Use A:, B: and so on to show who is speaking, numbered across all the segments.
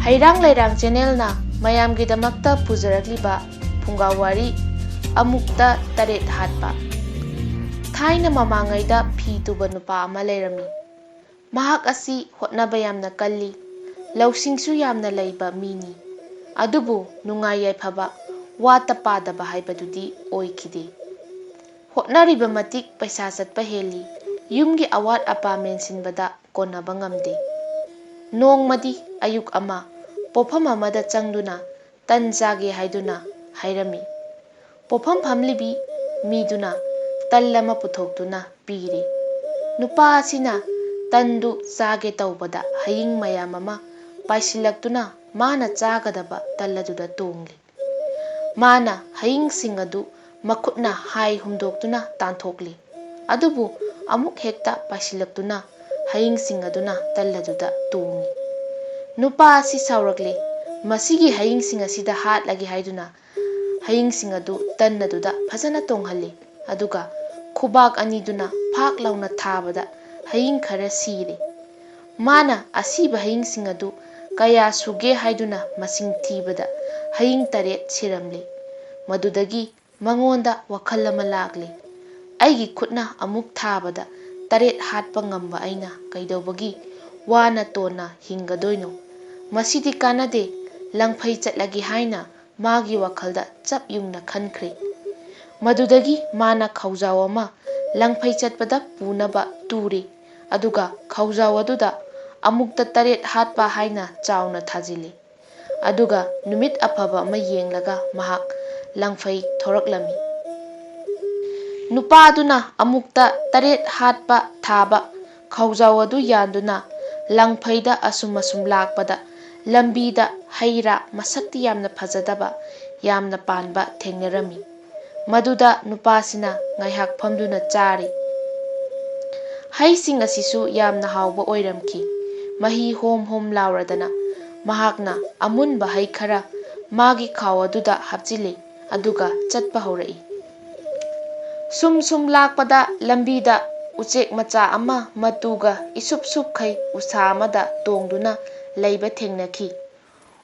A: Heirang Leirang channelna mayamgidamakta pujarakliba Phungga Wari Amukta Taret Hatpa. Thaina mamangaida phi tuba nupa ama leirami. Mahak asi hotnaba yamna kalli, lausingsu yamna leiba mini. Adubu nungai yaifaba wata padaba haibadudi oikide. Hotnariba matik paisa satpa heli, yumgi awat apa mensinbada konaba ngamde. Nongmadi ayuk ama pofam amada changduna tan jage haiduna hairami. Pofam phamlibi miduna tallama puthokduna piri. Nupa asina tandu jage taubada haying mayam ama paisilaktuna mana jagadaba talladuda tongli. Mana haying singadu makutna hai humdoktuna tanthokli. Adubu amuk hekta paisilaktuna haying singaduna talladuda tongi. Nupa asi saurakli masigi haying singasida hatlagi haiduna haying singadu tannaduda phajana tonghalli. Aduga khubak aniduna phak launa thabada haying khara siri. Mana asiba haying singadu kaya suge haiduna masing thibada haying taret siramli. Madudagi mangonda wakhal ama lakli. Aigi khutna amuk thabada taret hatpa ngamba aina kaidobagi wana tona hingadoino. Masidi kanade langphai chatlagi haina magi wakhalda chap yungna khankhre. Madudagi mana khawjaw ama langphai chatpada punaba turi. Aduga khawjaw aduda Amukta Taret Hatpa haina chawna thajili. Aduga numit afaba ama yenglaga mahak langphai thoraklami. Nupa aduna Amukta Taret Hatpa thaba khawjaw adu yanduna langphaida asum lakpada lambida haira masakti yamna phajadaba yamna panba thengnarami. Maduda nupasina ngaihak phamduna chari. Haising asisu yamna hawba oiramki. Mahi hom lauradana mahakna amunba hai khara magi khaw aduda hapjili aduga chatpa haurai. Sum lakpada lambida uchek macha ama matuga isup khai usa amada tongduna leiba thengnaki.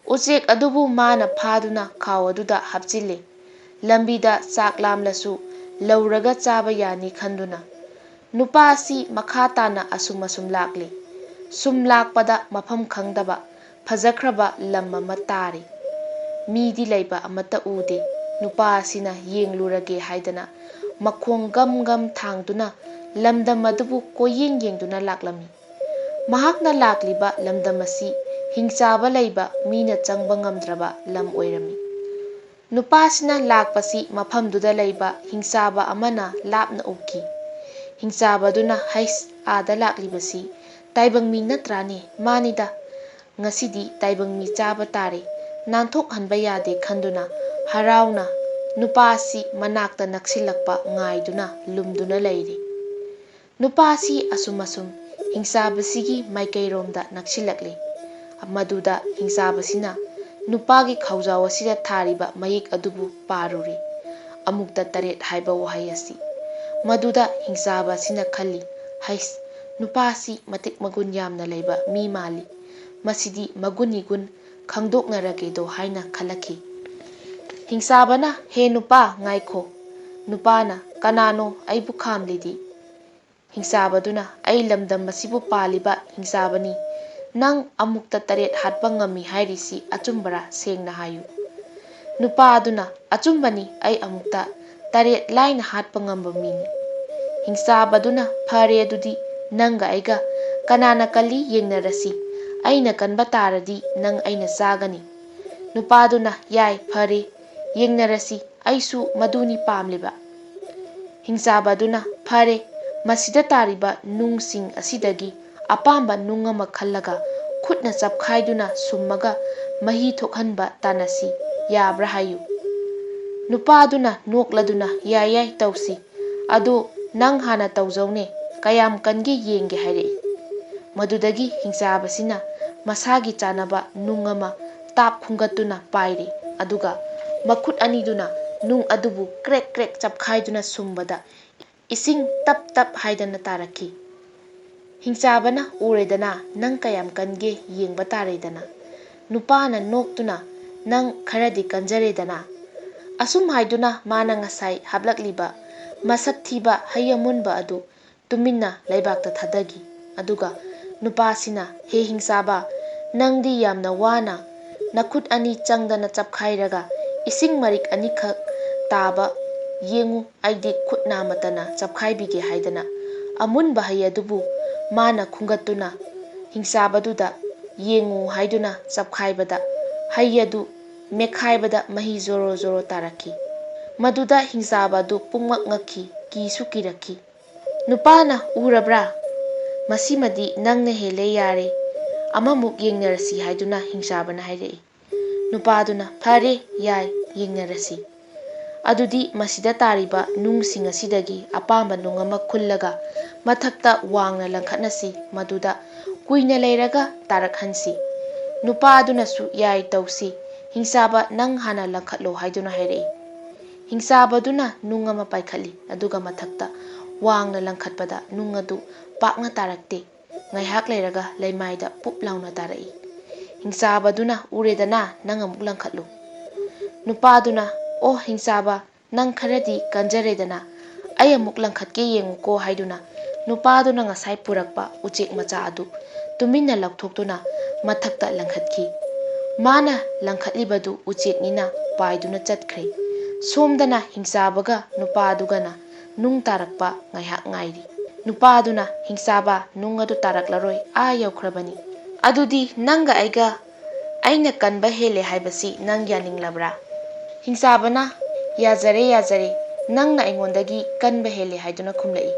A: Uchek adubu mana phaduna khaw aduda hapjili. Lambida chaklamlasu lauraga chaba yani khanduna. Nupa asi makha tana asum lakli. Sum lakpada mafam khangdaba phajakraba lam ama tari. Midi leiba amata ude. Nupa asina yenglurage haidana makhong gam thangduna lamdam adubu koyeng yengduna laklami. Mahakna lakliba lamdam asi hingchaba leiba mina changba ngamdraba lam oirami. Nupasina lakpasi mafamduda leiba hingsaba amana lapna uki. Hingsaba duna hais ada laklibasi taibang mi natrani manida. Ngasidi taibang mi chaba tare nanthok hanba yade khanduna harauna nupasi manakta naksilakpa ngaiduna lumduna leiri. Nupasi asum hingsabasigi maikairomda naksilakli. Maduda hingsabasina nupagi khawjaw asida thariba mayik adubu paruri. Amukta taret haiba wahai asi. Maduda hingsaba sina khalli hais nupasi matik magun yamna leiba mi mali. Masidi maguni gun khangdoknaragedo haina khalaki. Hingsabana he nupa ngaikho. Nupana kanano aibu khamlidi. Hingsabaduna ai lamdam masibu paliba hingsabani. Nang Amukta Taret Hatpa ngami hairisi achumbara sengna hayu. Nupa aduna achumbani ai Amukta Taret laina hatpa ngamba mini. Hingsabaduna phare adudi nanga aiga kanana kali yengnarasi. Aina kanba taradi nang aina sagani. Nupa aduna yai phare yengnarasi aisu maduni pamliba. Hingsabaduna phare masida tariba nungsing asidagi apamba nungama khallaga khutna chapkhaiduna summaga mahi thokhanba tanasi yabra hayu. Nupaduna nokladuna yai tausi adu nang hana tawjaune kayam kange yenge haire. Madudagi hingsabasina masagi chanaba nungama tap khungatuna paire aduga makhut aniduna nung adubu krek chapkhaiduna sumbada ising tap haidana taraki. Hingsabana uredana nang kayam kange yengba taredana. Nupana noktuna nang kharadi kanjaredana. Asum haiduna mana ngasai hablakliba masak thiba hayamunba adu tuminna laibakta thadagi. Aduga nupasina he hingsaba nangdi yamna wana nakut ani changdana chapkhairaga ising marik anikak taba yengu aidi khutna matana chapkhaibige haidana amunba hayadubu mana khungatuna hingsabaduda yengu haiduna chapkhaibada hayadu mekhaibada mahi zoro zoro taraki maduda hingsabadu pungmak ngaki kisu kiraki nupana urabra masimadi nangna hele yare amamuk yengnarasi haiduna hingsabana hairei nupaduna phare yai yengnarasi adudi masida tariba nungsing asidagi apamba nung ama khullaga mathakta wangna langkhatnasi maduda kuina leiraga tarakhansi nupaduna su yai tausi hingsaba nang hana langkhatlo haiduna hairei hingsabaduna nung ama paikhali aduga mathakta wangna langkhatpada nung adu pakna tarakte ngaihak leiraga leimaida pup launa tarai hingsabaduna uredana nang amuk langkhatlo nupaduna o hingsaba nang kharadi kanjaredana ay amuk langkhatke yenguko haiduna nupaduna ngasai purakpa uchek macha adu tuminna lakthoktuna mathakta langkhatki mana langkhatlibadu ucheknina paiduna chatkhre somdana hingsabaga nupadugana nung tarakpa ngaihak ngairi nupaduna hingsaba nung adu taraklaroi a yaukrabani adudi nanga aiga aina kanba hele haibasi nang yaninglabra hingsabana yajare yajare nangna aingondagi kanba hele haiduna khumlai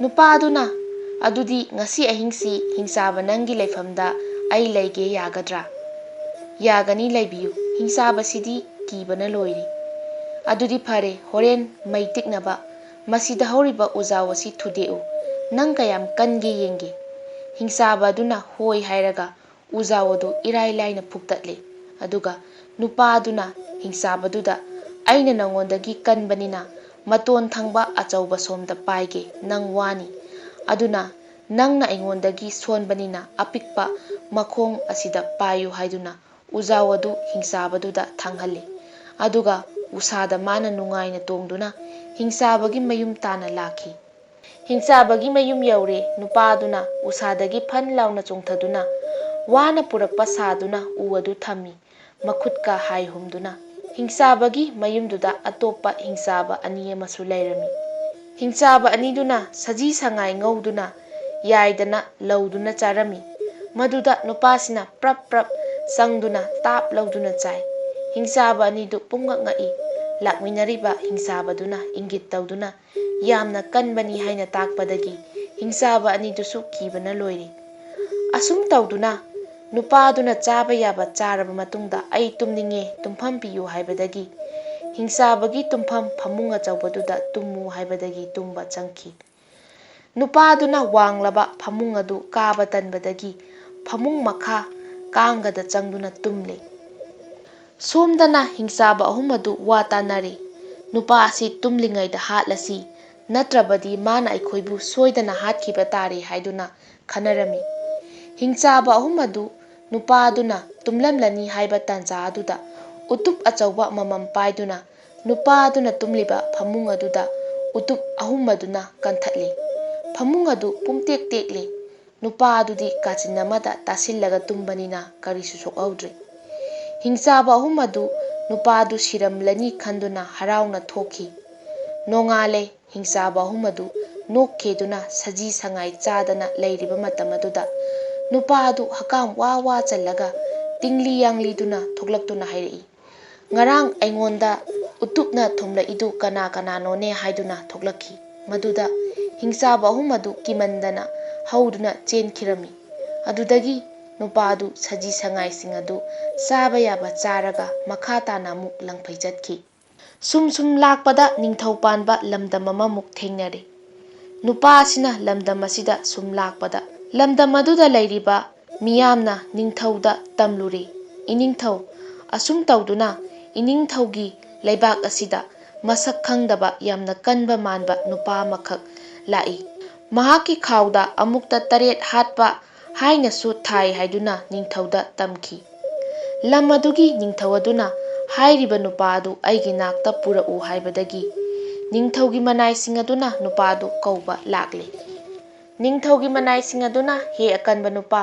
A: nupaduna adudi ngasi ahingsi hingsaba nangi leifamda ai leige yagadra yagani leibiyu hingsaba sidi kibana loiri adudi phare horen maitiknaba masida horiba uzawasi thudeu nang kayam kange yenge hingsaba aduna hoi hairaga uzawadu irai laina phuktatle aduga nupaduna hingsabaduda aina nangondagi kanbanina maton thangba achauba somda paige nang wani aduna nangna aingondagi sonbanina apikpa makhong asida payu haiduna uzawadu hingsabaduda thanghalle aduga usada mana nungaina tongduna hingsabagi mayum tana laki hingsabagi mayum yaure nupaduna usadagi phan launa chongthaduna wana purakpa saduna uadu thami makutka hai humduna hingsabagi mayumduda atopa hingsaba ani amasu leirami hingsaba aniduna saji sangai ngauduna yaidana lauduna charami maduda nupasina prap prap sangduna tap lauduna chai hingsaba anidu pungak ngai lakminariba hingsabaduna ingit tauduna yamna kanbani haina takpadagi hingsaba anidusu kibana loiri asum tauduna nupaduna chaba yaba charaba matungda ai tumninge tumpham piyu haibadagi hingsabagi tumpham phamung achaubaduda tumu haibadagi tumba changki nupaduna wanglaba phamung adu kaba tanbadagi phamung makha kangada changduna tumle somdana hingsaba ahum adu watanare nupa asi tumlingaida hatlasi natrabadi mana aikhoibu soidana hatkiba tare haiduna khanarami hingsaba ahum adu nupaduna tumlamlani haiba tanja aduda utup achauba mamam paiduna nupaduna tumliba phamung aduda utup ahum aduna kanthatle phamung adu pumtek tekle nupa adudi kachinamada tasillaga tumbanina karisu sokaudre hingsaba ahum adu nupa adu siramlani khanduna harauna thoki nongale hingsaba ahum adu nokkheduna saji sangai chadana leiriba matam aduda nupa adu hakam wa wa challaga tingli yangli duna thoklaktuna hairei ngarang aingonda utupna thomla idu kana kana none haiduna thoklaki maduda hingsaba ahum adu kimandana hauduna chenkirami adudagi nupa adu saji sangai sing adu saba yaba charaga makha tana muk langphai jatki sum sum lakpada ningthau panba lamdam ama muk thengnare nupa asina lamdam asida sum lakpada lamdam aduda leiriba miyamna ningthauda tamlure iningthau asum tauduna iningthaugi leibak asida masak khangdaba yamna kanba manba nupa makhak lai mahaki khauda amukta taret hatpa haina su thai haiduna ningthauda tamki ꯂꯝ ꯑꯗꯨꯒꯤ ꯅꯤꯡꯊꯧ ꯑꯗꯨꯅ ꯍꯥꯏꯔꯤꯕ ꯅꯨꯄꯥ ꯑꯗꯨ ꯑꯩꯒꯤ ꯅꯥꯛꯇ ꯄꯨꯔꯛꯎ ꯍꯥꯏꯕꯗꯒꯤ ꯅꯤꯡꯊꯧꯒꯤ ꯃꯅꯥꯏꯁꯤꯡ ꯑꯗꯨꯅ ꯅꯨꯄꯥ ꯑꯗꯨ ꯀꯧꯕ ꯂꯥꯛꯂꯤ꯫ ꯅꯤꯡꯊꯧꯒꯤ ꯃꯅꯥꯏꯁꯤꯡ ꯑꯗꯨꯅ ꯍꯦ ꯑꯀꯟꯕ ꯅꯨꯄꯥ,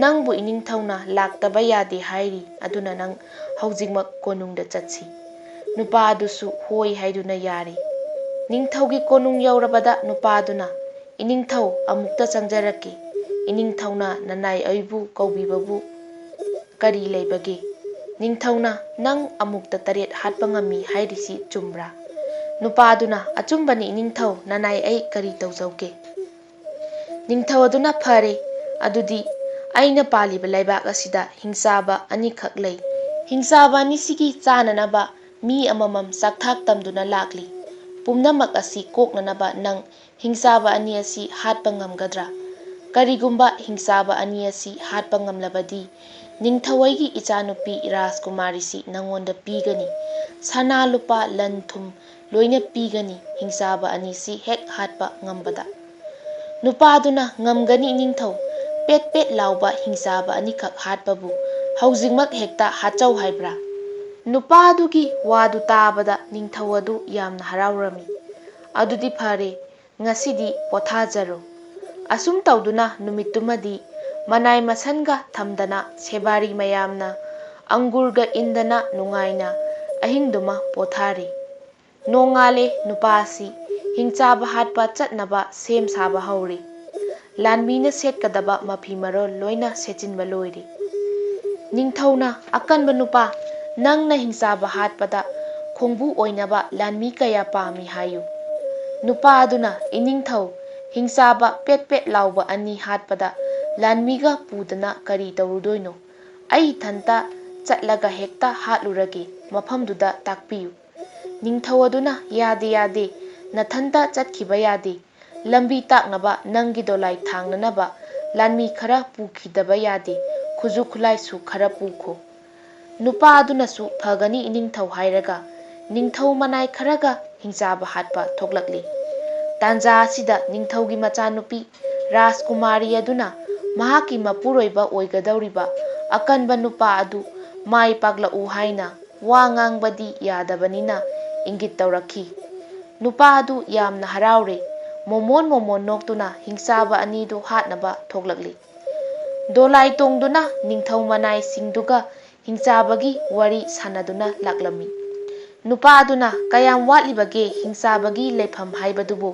A: ꯅꯪꯕꯨ ꯏꯅꯤꯡꯊꯧꯅ ꯂꯥꯛꯇꯕ ꯌꯥꯗꯦ ꯍꯥꯏꯔꯤ, ꯑꯗꯨꯅ ꯅꯪ ꯍꯧꯖꯤꯛꯃꯛ ꯀꯣꯅꯨꯡꯗ ꯆꯠꯁꯤ꯫ ꯅꯨꯄꯥ ꯑꯗꯨꯁꯨ ꯍꯣꯏ ꯍꯥꯏꯗꯨꯅ ꯌꯥꯔꯤ꯫ ꯅꯤꯡꯊꯧꯒꯤ ꯀꯣꯅꯨꯡ ꯌꯧꯔꯕꯗ ꯅꯨꯄꯥ ꯑꯗꯨꯅ ꯏꯅꯤꯡꯊꯧ ꯑꯃꯨꯛꯇ ꯆꯪꯖꯔꯛꯀꯦ, ꯏꯅꯤꯡꯊꯧꯅ ꯅꯅꯥꯏ ꯑꯩꯕꯨ ꯀꯧꯕꯤꯕꯕꯨ ꯀꯔꯤ ꯂꯩꯕꯒꯦ? ꯅꯤꯡꯊꯧꯅ ꯅꯪ ꯑꯃꯨꯛꯇ ꯇꯔꯦꯠ ꯍꯥꯠꯄ ꯉꯝꯃꯤ ꯍꯥꯏꯔꯤꯁꯤ ꯆꯨꯝꯕ꯭ꯔꯥ? ꯅꯨꯄꯥ ꯑꯗꯨꯅ ꯑꯆꯨꯝꯕꯅꯤ ꯏꯅꯤꯡꯊꯧ, ꯅꯅꯥꯏ ꯑꯩ ꯀꯔꯤ ꯇꯧꯖꯧꯒꯦ? ꯅꯤꯡꯊꯧ ꯑꯗꯨꯅ ꯐꯔꯦ, ꯑꯗꯨꯗꯤ ꯑꯩꯅ ꯄꯥꯜꯂꯤꯕ ꯂꯩꯕꯥꯛ ꯑꯁꯤꯗ ꯍꯤꯡꯆꯥꯕ ꯑꯅꯤꯈꯛ ꯂꯩ꯫ ꯍꯤꯡꯆꯥꯕ ꯑꯅꯤꯁꯤꯒꯤ ꯆꯥꯅꯅꯕ ꯃꯤ ꯑꯃꯃꯝ ꯆꯥꯛꯊꯥꯛ ꯇꯝꯗꯨꯅ ꯂꯥꯛꯂꯤ꯫ ꯄꯨꯝꯅꯃꯛ ꯑꯁꯤ ꯀꯣꯛꯅꯅꯕ ꯅꯪ ꯍꯤꯡꯆꯥꯕ ꯑꯅꯤ ꯑꯁꯤ ꯍꯥꯠꯄ ꯉꯝꯒꯗ꯭ꯔꯥ? ꯀꯔꯤꯒꯨꯝꯕ ꯍꯤꯡꯆꯥꯕ ꯑꯅꯤ ꯑꯁꯤ ꯍꯥꯠꯄ ꯉꯝꯂꯕꯗꯤ ꯅꯤꯡꯊꯧꯒꯤ ꯏꯆꯥꯅꯨꯄꯤ ꯔꯥꯖꯀꯨꯃꯥꯔꯤꯁꯤ ꯅꯪꯉꯣꯟꯗ ꯄꯤꯒꯅꯤ꯫ ꯁꯅꯥ ꯂꯨꯄꯥ ꯂꯟ ꯊꯨꯝ ꯂꯣꯏꯅ ꯄꯤꯒꯅꯤ ꯍꯤꯡꯆꯥꯕ ꯑꯅꯤꯁꯤ ꯍꯦꯛ ꯍꯥꯠꯄ ꯉꯝꯕꯗ꯫ ꯅꯨꯄꯥ ꯑꯗꯨꯅ ꯉꯝꯒꯅꯤ ꯏꯅꯤꯡꯊꯧ, ꯄꯦꯠ ꯄꯦꯠ ꯂꯥꯎꯕ ꯍꯤꯡꯆꯥꯕ ꯑꯅꯤꯈꯛ ꯍꯥꯠꯄꯕꯨ ꯍꯧꯖꯤꯛꯃꯛ ꯍꯦꯛꯇ ꯍꯥꯠꯆꯧ ꯍꯥꯏꯕ꯭ꯔꯥ? ꯅꯨꯄꯥ ꯑꯗꯨꯒꯤ ꯋꯥꯗꯨ ꯇꯥꯕꯗ ꯅꯤꯡꯊꯧ ꯑꯗꯨ ꯌꯥꯝꯅ ꯍꯔꯥꯎꯔꯝꯃꯤ꯫ ꯑꯗꯨꯗꯤ ꯐꯔꯦ, ꯉꯁꯤꯗꯤ ꯄꯣꯊꯥꯖꯔꯣ꯫ ꯑꯁꯨꯝ ꯇꯧꯗꯨꯅ ꯅꯨꯃꯤꯠꯇꯨꯃꯗꯤ ꯃꯅꯥꯏ ꯃꯁꯟꯒ ꯊꯝꯗꯅ ꯁꯦꯕꯥꯔꯤ ꯃꯌꯥꯝꯅ ꯑꯪꯒꯨꯔꯒ ꯏꯟꯗꯅ ꯅꯨꯡꯉꯥꯏꯅ ꯑꯍꯤꯡꯗꯨꯃ ꯄꯣꯊꯥꯔꯦ꯫ ꯅꯣꯡꯉꯥꯜꯂꯦ, ꯅꯨꯄꯥ ꯑꯁꯤ ꯍꯤꯡꯆꯥꯕ ꯍꯥꯠꯄ ꯆꯠꯅꯕ ꯁꯦꯝ ꯁꯥꯕ ꯍꯧꯔꯦ꯫ ꯂꯥꯟꯃꯤꯅ ꯁꯦꯠꯀꯗꯕ ꯃꯐꯤ ꯃꯔꯣꯜ ꯂꯣꯏꯅ ꯁꯦꯠꯆꯤꯟꯕ ꯂꯣꯏꯔꯦ꯫ ꯅꯤꯡꯊꯧꯅ ꯑꯀꯟꯕ ꯅꯨꯄꯥ, ꯅꯪꯅ ꯍꯤꯡꯆꯥꯕ ꯍꯥꯠꯄꯗ ꯈꯣꯡꯕꯨ ꯑꯣꯏꯅꯕ ꯂꯥꯟꯃꯤ ꯀꯌꯥ ꯄꯥꯝꯃꯤ ꯍꯥꯏꯌꯨ꯫ ꯅꯨꯄꯥ ꯑꯗꯨꯅ ꯏꯅꯤꯡꯊꯧ, ꯍꯤꯡꯆꯥꯕ ꯄꯦꯠ ꯄꯦꯠ ꯂꯥꯎꯕ ꯑꯅꯤ ꯍꯥꯠꯄꯗ ꯂꯥꯟꯃꯤꯒ ꯄꯨꯗꯅ ꯀꯔꯤ ꯇꯧꯔꯨꯗꯣꯏꯅꯣ? ꯑꯩ ꯏꯊꯟꯇ ꯆꯠꯂꯒ ꯍꯦꯛꯇ ꯍꯥꯠꯂꯨꯔꯒꯦ, ꯃꯐꯝꯗꯨꯗ ꯇꯥꯛꯄꯤꯌꯨ꯫ ꯅꯤꯡꯊꯧ ꯑꯗꯨꯅ ꯌꯥꯗꯦ ꯌꯥꯗꯦ, ꯅꯊꯟꯇ ꯆꯠꯈꯤꯕ ꯌꯥꯗꯦ꯫ ꯂꯝꯕꯤ ꯇꯥꯛꯅꯕ ꯅꯪꯒꯤ ꯗꯣꯂꯥꯏ ꯊꯥꯡꯅꯅꯕ ꯂꯥꯟꯃꯤ ꯈꯔ ꯄꯨꯈꯤꯗꯕ ꯌꯥꯗꯦ, ꯈꯨꯠꯁꯨ ꯈꯨꯠꯂꯥꯏꯁꯨ ꯈꯔ ꯄꯨꯈꯣ꯫ ꯅꯨꯄꯥ ꯑꯗꯨꯅꯁꯨ ꯐꯒꯅꯤ ꯏꯅꯤꯡꯊꯧ ꯍꯥꯏꯔꯒ ꯅꯤꯡꯊꯧ ꯃꯅꯥꯏ ꯈꯔꯒ ꯍꯤꯡꯆꯥꯕ ꯍꯥꯠꯄ ꯊꯣꯛꯂꯛꯂꯤ꯫ ꯇꯥꯟꯖꯥ ꯑꯁꯤꯗ ꯅꯤꯡꯊꯧꯒꯤ ꯃꯆꯥꯅꯨꯄꯤ ꯔꯥꯖꯀꯨꯃꯥꯔꯤ ꯑꯗꯨꯅ ꯃꯍꯥꯛꯀꯤ ꯃꯄꯨꯔꯣꯏꯕ ꯑꯣꯏꯒꯗꯧꯔꯤꯕ ꯑꯀꯟꯕ ꯅꯨꯄꯥ ꯑꯗꯨ ꯃꯥꯏ ꯄꯥꯛꯂꯛꯎ ꯍꯥꯏꯅ ꯋꯥ ꯉꯥꯡꯕꯗꯤ ꯌꯥꯗꯕꯅꯤꯅ ꯏꯪꯒꯤꯠ ꯇꯧꯔꯛꯈꯤ꯫ ꯅꯨꯄꯥ ꯑꯗꯨ ꯌꯥꯝꯅ ꯍꯔꯥꯎꯔꯦ, ꯃꯣꯃꯣꯟ ꯃꯣꯃꯣꯟ ꯅꯣꯛꯇꯨꯅ ꯍꯤꯡꯆꯥꯕ ꯑꯅꯤꯗꯨ ꯍꯥꯠꯅꯕ ꯊꯣꯛꯂꯛꯂꯤ꯫ ꯗꯣꯂꯥꯏ ꯇꯣꯡꯗꯨꯅ ꯅꯤꯡꯊꯧ ꯃꯅꯥꯏꯁꯤꯡꯗꯨꯒ ꯍꯤꯡꯆꯥꯕꯒꯤ ꯋꯥꯔꯤ ꯁꯥꯅꯗꯨꯅ ꯂꯥꯛꯂꯝꯃꯤ꯫ ꯅꯨꯄꯥ ꯑꯗꯨꯅ ꯀꯌꯥꯝ ꯋꯥꯠꯂꯤꯕꯒꯦ ꯍꯤꯡꯆꯥꯕꯒꯤ ꯂꯩꯐꯝ ꯍꯥꯏꯕꯗꯨꯕꯨ?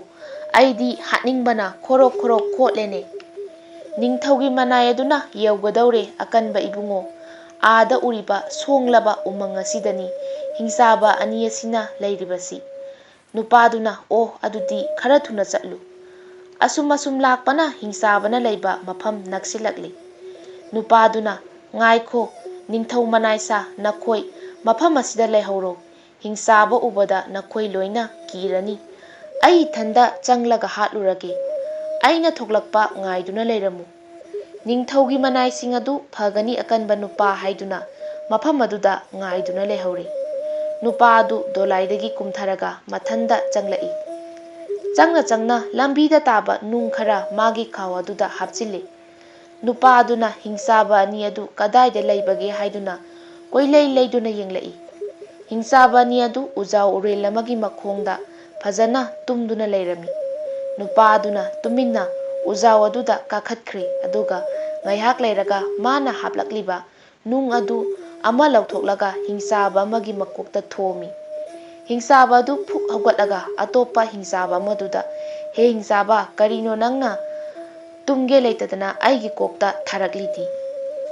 A: ꯑꯩꯗꯤ ꯍꯥꯠꯅꯤꯡꯕꯅ ꯈꯣꯔꯣꯛ ꯈꯣꯔꯣꯛ ꯈꯣꯠꯂꯦꯅꯦ꯫ ꯅꯤꯡꯊꯧꯒꯤ ꯃꯅꯥꯏ ꯑꯗꯨꯅ ꯌꯧꯒꯗꯧꯔꯦ ꯑꯀꯟꯕ ꯏꯕꯨꯡꯉꯣ, ꯑꯥꯗ ꯎꯔꯤꯕ ꯁꯣꯡꯂꯕ ꯎꯃꯪ ꯑꯁꯤꯗꯅꯤ ꯍꯤꯡꯆꯥꯕ ꯑꯅꯤ ꯑꯁꯤꯅ ꯂꯩꯔꯤꯕꯁꯤ꯫ ꯅꯨꯄꯥ ꯑꯗꯨꯅ ꯑꯣ, ꯑꯗꯨꯗꯤ ꯈꯔ ꯊꯨꯅ ꯆꯠꯂꯨ꯫ ꯑꯁꯨꯝ ꯑꯁꯨꯝ ꯂꯥꯛꯄꯅ ꯍꯤꯡꯆꯥꯕꯅ ꯂꯩꯕ ꯃꯐꯝ ꯅꯛꯁꯤꯜꯂꯛꯂꯤ꯫ ꯅꯨꯄꯥ ꯑꯗꯨꯅ ꯉꯥꯏꯈꯣ ꯅꯤꯡꯊꯧ ꯃꯅꯥꯏꯁꯥ, ꯅꯈꯣꯏ ꯃꯐꯝ ꯑꯁꯤꯗ ꯂꯩꯍꯧꯔꯣ, ꯍꯤꯡꯆꯥꯕ ꯎꯕꯗ ꯅꯈꯣꯏ ꯂꯣꯏꯅ ꯀꯤꯔꯅꯤ꯫ ꯑꯩ ꯏꯊꯟꯗ ꯆꯪꯂꯒ ꯍꯥꯠꯂꯨꯔꯒꯦ, ꯑꯩꯅ ꯊꯣꯛꯂꯛꯄ ꯉꯥꯏꯗꯨꯅ ꯂꯩꯔꯝꯃꯨ꯫ ꯅꯤꯡꯊꯧꯒꯤ ꯃꯅꯥꯏꯁꯤꯡ ꯑꯗꯨ ꯐꯒꯅꯤ ꯑꯀꯟꯕ ꯅꯨꯄꯥ ꯍꯥꯏꯗꯨꯅ ꯃꯐꯝ ꯑꯗꯨꯗ ꯉꯥꯏꯗꯨꯅ ꯂꯩꯍꯧꯔꯦ꯫ ꯅꯨꯄꯥ ꯑꯗꯨ ꯗꯣꯂꯥꯏꯗꯒꯤ ꯀꯨꯝꯊꯔꯒ ꯃꯊꯟꯗ ꯆꯪꯂꯛꯏ꯫ ꯆꯪꯅ ꯆꯪꯅ ꯂꯝꯕꯤꯗ ꯇꯥꯕ ꯅꯨꯡ ꯈꯔ ꯃꯥꯒꯤ ꯈꯥꯎ ꯑꯗꯨꯗ ꯍꯥꯞꯆꯤꯜꯂꯤ꯫ ꯅꯨꯄꯥ ꯑꯗꯨꯅ ꯍꯤꯡꯆꯥꯕ ꯑꯅꯤ ꯑꯗꯨ ꯀꯗꯥꯏꯗ ꯂꯩꯕꯒꯦ ꯍꯥꯏꯗꯨꯅ ꯀꯣꯏꯂꯩ ꯂꯩꯗꯨꯅ ꯌꯦꯡꯂꯛꯏ꯫ ꯍꯤꯡꯆꯥꯕ ꯑꯅꯤ ꯑꯗꯨ ꯎꯖꯥꯎ ꯎꯔꯦꯜ ꯑꯃꯒꯤ ꯃꯈꯣꯡꯗ ꯐꯖꯅ ꯇꯨꯝꯗꯨꯅ ꯂꯩꯔꯝꯃꯤ꯫ ꯅꯨꯄꯥ ꯑꯗꯨꯅ ꯇꯨꯃꯤꯟꯅ ꯎꯖꯥꯎ ꯑꯗꯨꯗ ꯀꯥꯈꯠꯈ꯭ꯔꯦ, ꯑꯗꯨꯒ ꯉꯥꯏꯍꯥꯛ ꯂꯩꯔꯒ ꯃꯥꯅ ꯍꯥꯞꯂꯛꯂꯤꯕ ꯅꯨꯡ ꯑꯗꯨ ꯑꯃ ꯂꯧꯊꯣꯛꯂꯒ ꯍꯤꯡꯆꯥꯕ ꯑꯃꯒꯤ ꯃꯀꯣꯛꯇ ꯊꯣꯝꯃꯤ꯫ ꯍꯤꯡꯆꯥꯕ ꯑꯗꯨ ꯐꯨꯛ ꯍꯧꯒꯠꯂꯒ ꯑꯇꯣꯞꯄ ꯍꯤꯡꯆꯥꯕ ꯑꯃꯗꯨꯗ, ꯍꯦ ꯍꯤꯡꯆꯥꯕ, ꯀꯔꯤꯅꯣ ꯅꯪꯅ ꯇꯨꯝꯒꯦ ꯂꯩꯇꯗꯅ ꯑꯩꯒꯤ ꯀꯣꯛꯇ ꯊꯥꯔꯛꯂꯤꯗꯤ?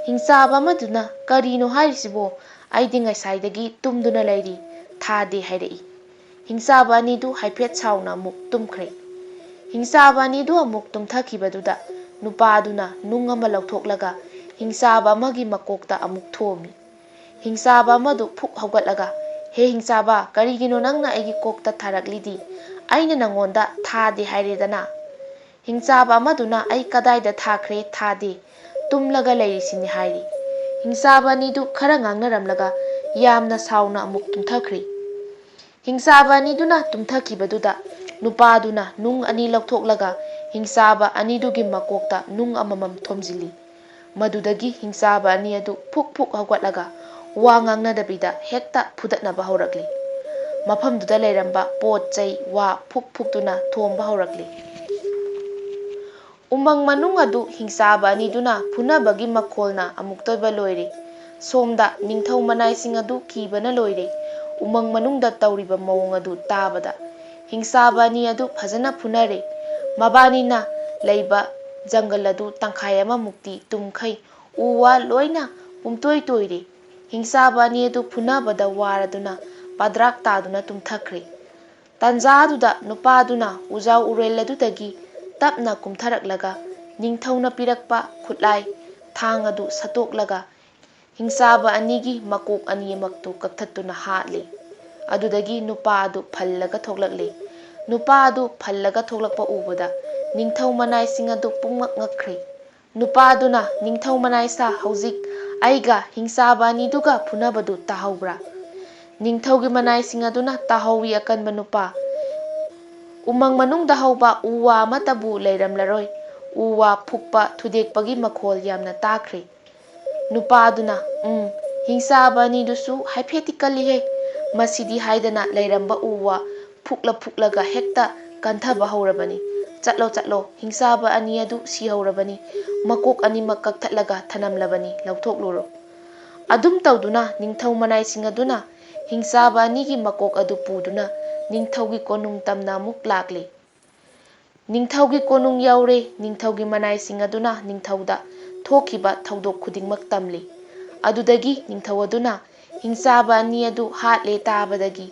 A: ꯍꯤꯡꯆꯥꯕ ꯑꯃꯗꯨꯅ ꯀꯔꯤꯅꯣ ꯍꯥꯏꯔꯤꯁꯤꯕꯣ, ꯑꯩꯗꯤ ꯉꯁꯥꯏꯗꯒꯤ ꯇꯨꯝꯗꯨꯅ ꯂꯩꯔꯤ, ꯊꯥꯗꯦ ꯍꯥꯏꯔꯛꯏ꯫ ꯍꯤꯡꯆꯥꯕ ꯑꯅꯤꯗꯨ ꯍꯥꯏꯐꯦꯠ ꯁꯥꯎꯅ ꯑꯃꯨꯛ ꯇꯨꯝꯈ꯭ꯔꯦ꯫ ꯍꯤꯡꯆꯥꯕ ꯑꯅꯤꯗꯨ ꯑꯃꯨꯛ ꯇꯨꯝꯊꯈꯤꯕꯗꯨꯗ ꯅꯨꯄꯥ ꯑꯗꯨꯅ ꯅꯨꯡ ꯑꯃ ꯂꯧꯊꯣꯛꯂꯒ ꯍꯤꯡꯆꯥꯕ ꯑꯃꯒꯤ ꯃꯀꯣꯛꯇ ꯑꯃꯨꯛ ꯊꯣꯝꯃꯤ꯫ ꯍꯤꯡꯆꯥꯕ ꯑꯃꯗꯨ ꯐꯨꯛ ꯍꯧꯒꯠꯂꯒ, ꯍꯦ ꯍꯤꯡꯆꯥꯕ, ꯀꯔꯤꯒꯤꯅꯣ ꯅꯪꯅ ꯑꯩꯒꯤ ꯀꯣꯛꯇ ꯊꯥꯔꯛꯂꯤꯗꯤ? ꯑꯩꯅ ꯅꯪꯉꯣꯟꯗ ꯊꯥꯗꯦ ꯍꯥꯏꯔꯦꯗꯅ꯫ ꯍꯤꯡꯆꯥꯕ ꯑꯃꯗꯨꯅ ꯑꯩ ꯀꯗꯥꯏꯗ ꯊꯥꯈ꯭ꯔꯦ, ꯊꯥꯗꯦ, ꯇꯨꯝꯂꯒ ꯂꯩꯔꯤꯁꯤꯅꯤ ꯍꯥꯏꯔꯤ꯫ ꯍꯤꯡꯆꯥꯕ ꯑꯅꯤꯗꯨ ꯈꯔ ꯉꯥꯡꯅꯔꯝꯂꯒ ꯌꯥꯝꯅ ꯁꯥꯎꯅ ꯑꯃꯨꯛ ꯇꯨꯝꯊꯈ꯭ꯔꯦ꯫ ꯍꯤꯡꯆꯥꯕ ꯑꯅꯤꯗꯨꯅ ꯇꯨꯝꯊꯈꯤꯕꯗꯨꯗ ꯅꯨꯄꯥ ꯑꯗꯨꯅ ꯅꯨꯡ ꯑꯅꯤ ꯂꯧꯊꯣꯛꯂꯒ ꯍꯤꯡꯆꯥꯕ ꯑꯅꯤꯗꯨꯒꯤ ꯃꯀꯣꯛꯇ ꯅꯨꯡ ꯑꯃꯃꯝ ꯊꯣꯝꯖꯤꯜꯂꯤ꯫ ꯃꯗꯨꯗꯒꯤ ꯍꯤꯡꯆꯥꯕ ꯑꯅꯤ ꯑꯗꯨ ꯐꯨꯛ ꯐꯨꯛ ꯍꯧꯒꯠꯂꯒ ꯋꯥ ꯉꯥꯡꯅꯗꯕꯤꯗ ꯍꯦꯛꯇ ꯐꯨꯗꯠꯅꯕ ꯍꯧꯔꯛꯂꯤ꯫ ꯃꯐꯝꯗꯨꯗ ꯂꯩꯔꯝꯕ ꯄꯣꯠ ꯆꯩ ꯋꯥ ꯐꯨꯛ ꯐꯨꯛꯇꯨꯅ ꯊꯣꯝꯕ ꯍꯧꯔꯛꯂꯤ꯫ ꯎꯃꯪ ꯃꯅꯨꯡ ꯑꯗꯨ ꯍꯤꯡꯆꯥꯕ ꯑꯅꯤꯗꯨꯅ ꯐꯨꯅꯕꯒꯤ ꯃꯈꯣꯜꯅ ꯑꯃꯨꯛꯇꯣꯏꯕ ꯂꯣꯏꯔꯦ꯫ ꯁꯣꯝꯗ ꯅꯤꯡꯊꯧ ꯃꯅꯥꯏꯁꯤꯡ ꯑꯗꯨ ꯀꯤꯕꯅ ꯂꯣꯏꯔꯦ꯫ ꯎꯃꯪ ꯃꯅꯨꯡꯗ ꯇꯧꯔꯤꯕ ꯃꯑꯣꯡ ꯑꯗꯨ ꯇꯥꯕꯗ ꯍꯤꯡꯆꯥꯕ ꯑꯅꯤ ꯑꯗꯨ ꯐꯖꯅ ꯐꯨꯅꯔꯦ꯫ ꯃꯕꯥꯅꯤꯅ ꯂꯩꯕ ꯖꯪꯒꯜ ꯑꯗꯨ ꯇꯪꯈꯥꯏ ꯑꯃꯃꯨꯛꯇꯤ ꯇꯨꯝꯈꯩ ꯎ ꯋꯥ ꯂꯣꯏꯅ ꯄꯨꯝꯇꯣꯏ ꯇꯣꯏꯔꯦ꯫ ꯍꯤꯡꯆꯥꯕ ꯑꯅꯤ ꯑꯗꯨ ꯐꯨꯅꯕꯗ ꯋꯥꯔꯗꯨꯅ ꯄꯥꯗ꯭ꯔꯥꯛ ꯇꯥꯗꯨꯅ ꯇꯨꯝꯊꯈ꯭ꯔꯦ꯫ ꯇꯥꯟꯖꯥꯗꯨꯗ ꯅꯨꯄꯥꯗꯨꯅ ꯎꯖꯥꯎ ꯎꯔꯦꯜ ꯑꯗꯨꯗꯒꯤ ꯇꯞꯅ ꯀꯨꯝꯊꯔꯛꯂꯒ ꯅꯤꯡꯊꯧꯅ ꯄꯤꯔꯛꯄ ꯈꯨꯠꯂꯥꯏ ꯊꯥꯡ ꯑꯗꯨ ꯁꯠꯇꯣꯛꯂꯒ ꯍꯤꯡꯆꯥꯕ ꯑꯅꯤꯒꯤ ꯃꯀꯣꯛ ꯑꯅꯤꯃꯛꯇꯨ ꯀꯛꯊꯠꯇꯨꯅ ꯍꯥꯠꯂꯦ꯫ ꯑꯗꯨꯗꯒꯤ ꯅꯨꯄꯥ ꯑꯗꯨ ꯐꯜꯂꯒ ꯊꯣꯛꯂꯛꯂꯦ꯫ ꯅꯨꯄꯥ ꯑꯗꯨ ꯐꯜꯂꯒ ꯊꯣꯛꯂꯛꯄ ꯎꯕꯗ ꯅꯤꯡꯊꯧ ꯃꯅꯥꯏꯁꯤꯡ ꯑꯗꯨ ꯄꯨꯡꯉꯛ ꯉꯛꯈ꯭ꯔꯦ꯫ ꯅꯨꯄꯥꯗꯨꯅ ꯅꯤꯡꯊꯧ ꯃꯅꯥꯏꯁꯥ ꯍꯧꯖꯤꯛ ꯑꯩꯒ ꯍꯤꯡꯆꯥꯕ ꯑꯅꯤꯗꯨꯒ ꯐꯨꯅꯕꯗꯨ ꯇꯥꯍꯧꯕ꯭ꯔꯥ? ꯅꯤꯡꯊꯧꯒꯤ ꯃꯅꯥꯏꯁꯤꯡ ꯑꯗꯨꯅ ꯇꯥꯍꯧꯏ ꯑꯀꯟꯕ ꯅꯨꯄꯥ꯫ ꯎꯃꯪ ꯃꯅꯨꯡꯗ ꯍꯧꯕ ꯎ ꯋꯥ ꯑꯃꯠꯇꯕꯨ ꯂꯩꯔꯝꯂꯔꯣꯏ꯫ ꯎ ꯋꯥ ꯐꯨꯛꯄ ꯊꯨꯗꯦꯛꯄꯒꯤ ꯃꯈꯣꯜ ꯌꯥꯝꯅ ꯇꯥꯈ꯭ꯔꯦ꯫ ꯅꯨꯄꯥꯗꯨꯅ ꯍꯤꯡꯆꯥꯕ ꯑꯅꯤꯗꯨꯁꯨ ꯍꯥꯏꯐꯦꯠꯇꯤ ꯀꯜꯂꯤꯍꯦ꯫ ꯃꯁꯤꯗꯤ ꯍꯥꯏꯗꯅ ꯂꯩꯔꯝꯕ ꯎ ꯋꯥ ꯐꯨꯛꯂ ꯐꯨꯛꯂꯒ ꯍꯦꯛꯇ ꯀꯟꯊꯕ ꯍꯧꯔꯕꯅꯤ꯫ ꯆꯠꯂꯣ ꯆꯠꯂꯣ, ꯍꯤꯡꯆꯥꯕ ꯑꯅꯤ ꯑꯗꯨ ꯁꯤꯍꯧꯔꯕꯅꯤ꯫ ꯃꯀꯣꯛ ꯑꯅꯤꯃꯛ ꯀꯛꯊꯠꯂꯒ ꯊꯅꯝꯂꯕꯅꯤ, ꯂꯧꯊꯣꯛꯂꯨꯔꯣ꯫ ꯑꯗꯨꯝ ꯇꯧꯗꯨꯅ ꯅꯤꯡꯊꯧ ꯃꯅꯥꯏꯁꯤꯡ ꯑꯗꯨꯅ ꯍꯤꯡꯆꯥꯕ ꯑꯅꯤꯒꯤ ꯃꯀꯣꯛ ꯑꯗꯨ ꯄꯨꯗꯨꯅ ꯅꯤꯡꯊꯧꯒꯤ ꯀꯣꯅꯨꯡ ꯇꯝꯅ ꯑꯃꯨꯛ ꯂꯥꯛꯂꯦ꯫ ꯅꯤꯡꯊꯧꯒꯤ ꯀꯣꯅꯨꯡ ꯌꯧꯔꯦ꯫ ꯅꯤꯡꯊꯧꯒꯤ ꯃꯅꯥꯏꯁꯤꯡ ꯑꯗꯨꯅ ꯅꯤꯡꯊꯧꯗ ꯊꯣꯛꯈꯤꯕ ꯊꯧꯗꯣꯛ ꯈꯨꯗꯤꯡꯃꯛ ꯇꯝꯂꯤ꯫ ꯑꯗꯨꯗꯒꯤ ꯅꯤꯡꯊꯧ ꯑꯗꯨꯅ ꯍꯤꯡꯆꯥꯕ ꯑꯅꯤ ꯑꯗꯨ ꯍꯥꯠꯂꯦ ꯇꯥꯕꯗꯒꯤ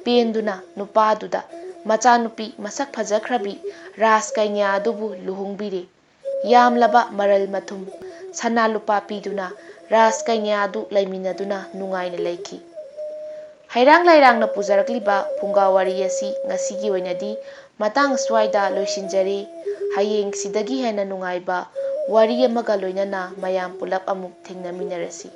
A: ꯄꯦꯟꯗꯨꯅ ꯅꯨꯄꯥꯗꯨꯗ ꯃꯆꯥꯅꯨꯄꯤ ꯃꯁꯛ ꯐꯖꯈ꯭ꯔꯕꯤ ꯔꯥꯖꯀꯩꯅ꯭ꯌ ꯑꯗꯨꯕꯨ ꯂꯨꯍꯣꯡꯕꯤꯔꯦ꯫ ꯌꯥꯝꯂꯕ ꯃꯔꯜ ꯃꯊꯨꯝ ꯁꯅꯥ ꯂꯨꯄꯥ ꯄꯤꯗꯨꯅ ꯔꯥꯖꯀꯩꯅ꯭ꯌ ꯑꯗꯨ ꯂꯩꯃꯤꯟꯅꯗꯨꯅ ꯅꯨꯡꯉꯥꯏꯅ ꯂꯩꯈꯤ꯫ ꯍꯩꯔꯥꯡ ꯂꯩꯔꯥꯡꯅ ꯄꯨꯖꯔꯛꯂꯤꯕ ꯐꯨꯡꯒꯥ ꯋꯥꯔꯤ ꯑꯁꯤ ꯉꯁꯤꯒꯤ ꯑꯣꯏꯅꯗꯤ ꯃꯇꯥꯡ ꯁ꯭ꯋꯥꯏꯗ ꯂꯣꯏꯁꯤꯟꯖꯔꯦ꯫ ꯍꯌꯦꯡ ꯁꯤꯗꯒꯤ ꯍꯦꯟꯅ ꯅꯨꯡꯉꯥꯏꯕ ꯋꯥꯔꯤ ꯑꯃꯒ ꯂꯣꯏꯅꯅ ꯃꯌꯥꯝ ꯄꯨꯂꯞ ꯑꯃꯨꯛ ꯊꯦꯡꯅꯃꯤꯟꯅꯔꯁꯤ꯫